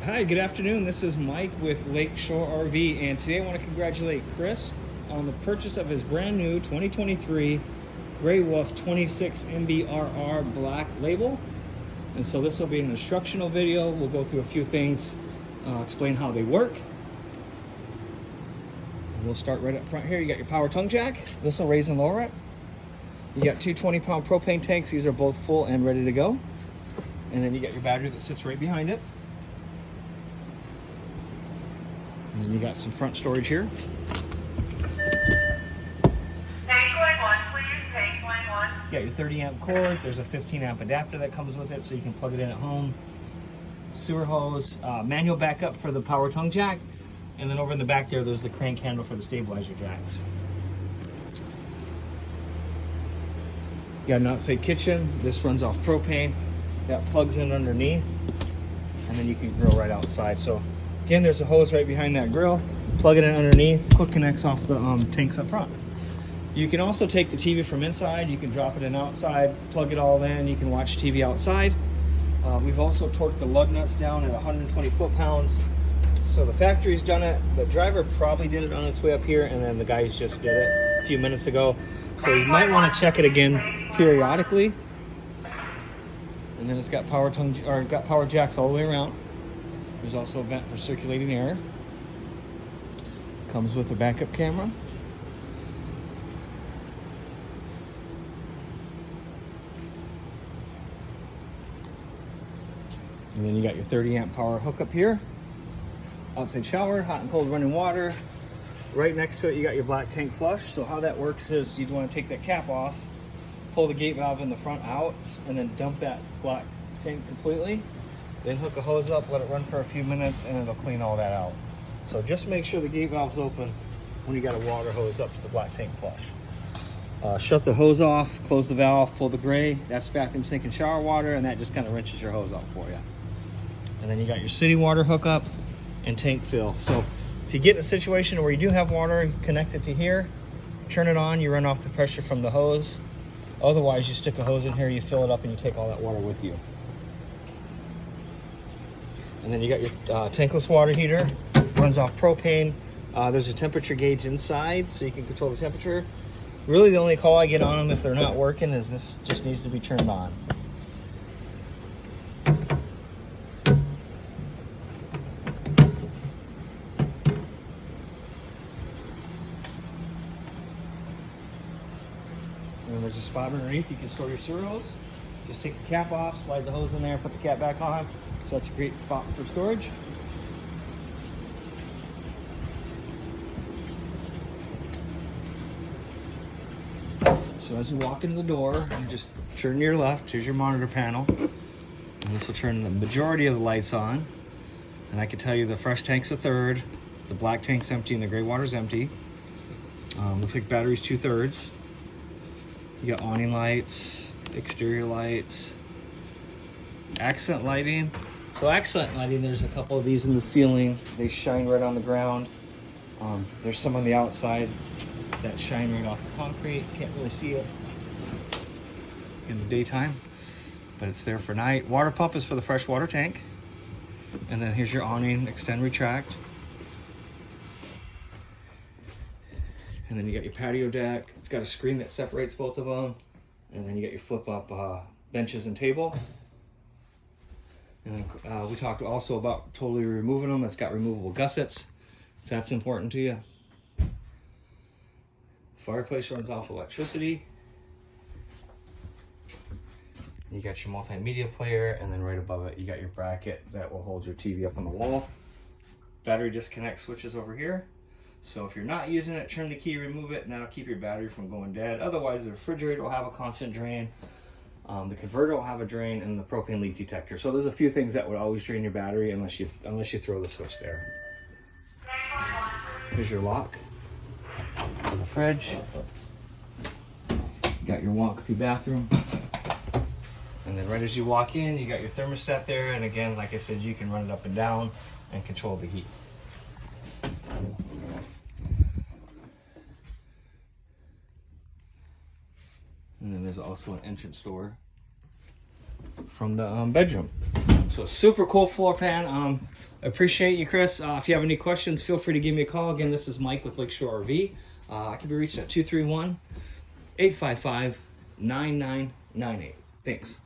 Hi, good afternoon. This is Mike with Lakeshore RV, and today I want to congratulate Chris on the purchase of his brand new 2023 Grey Wolf 26MBRR Black Label. And so this will be an instructional video. We'll go through a few things, explain how they work. And we'll start right up front here. You got your power tongue jack. This will raise and lower it. You got two 20-pound propane tanks. These are both full and ready to go. And then you got your battery that sits right behind it. And then you got some front storage here. Tank line 1, please. Tank line 1. You got your 30 amp cord. There's a 15 amp adapter that comes with it, so you can plug it in at home. Sewer hose, manual backup for the power tongue jack. And then over in the back there's the crank handle for the stabilizer jacks. You got an outside kitchen. This runs off propane. That plugs in underneath. And then you can grill right outside. So again, there's a hose right behind that grill. Plug it in underneath. Quick connects off the tanks up front. You can also take the TV from inside. You can drop it in outside, plug it all in. You can watch TV outside. We've also torqued the lug nuts down at 120 foot-pounds. So the factory's done it. The driver probably did it on its way up here, and then the guys just did it a few minutes ago. So you might want to check it again periodically. And then it's got power jacks all the way around. There's also a vent for circulating air. Comes with a backup camera. And then you got your 30 amp power hookup here. Outside shower, hot and cold running water. Right next to it you got your black tank flush. So how that works is you'd want to take that cap off, pull the gate valve in the front out, and then dump that black tank completely. Then hook a hose up, let it run for a few minutes, and it'll clean all that out. So just make sure the gate valve's open when you got a water hose up to the black tank flush. Shut the hose off, close the valve, pull the gray. That's bathroom sink and shower water, and that just kind of wrenches your hose off for you. And then you got your city water hookup and tank fill. So if you get in a situation where you do have water, connect it to here, turn it on, you run off the pressure from the hose. Otherwise, you stick a hose in here, you fill it up, and you take all that water with you. And then you got your tankless water heater, runs off propane. There's a temperature gauge inside, so you can control the temperature. Really, the only call I get on them if they're not working is this just needs to be turned on. And then there's a spot underneath you can store your sewer hose. Just take the cap off, slide the hose in there, put the cap back on. So that's a great spot for storage. So as you walk into the door, you just turn to your left. Here's your monitor panel. And this will turn the majority of the lights on. And I can tell you the fresh tank's a third, the black tank's empty, and the gray water's empty. Looks like battery's 2/3. You got awning lights, exterior lights, accent lighting. So accent lighting, there's a couple of these in the ceiling. They shine right on the ground. There's some on the outside that shine right off the concrete. Can't really see it in the daytime, but it's there for night. Water pump is for the fresh water tank. And then here's your awning, extend, retract. And then you got your patio deck. It's got a screen that separates both of them. And then you got your flip up benches and table. And then we talked also about totally removing them. It's got removable gussets, if that's important to you. Fireplace runs off electricity. You got your multimedia player, and then right above it, you got your bracket that will hold your TV up on the wall. Battery disconnect switches over here. So if you're not using it, turn the key, remove it, and that'll keep your battery from going dead. Otherwise, the refrigerator will have a constant drain. The converter will have a drain, and the propane leak detector. So there's a few things that would always drain your battery unless you throw the switch there. Here's your lock for the fridge. You got your walk-through bathroom. And then right as you walk in, you got your thermostat there. And again, like I said, you can run it up and down and control the heat. And then there's also an entrance door from the bedroom. So super cool floor plan. Appreciate you, Chris. If you have any questions, feel free to give me a call. Again, this is Mike with Lakeshore RV. I can be reached at 231-855-9998. Thanks.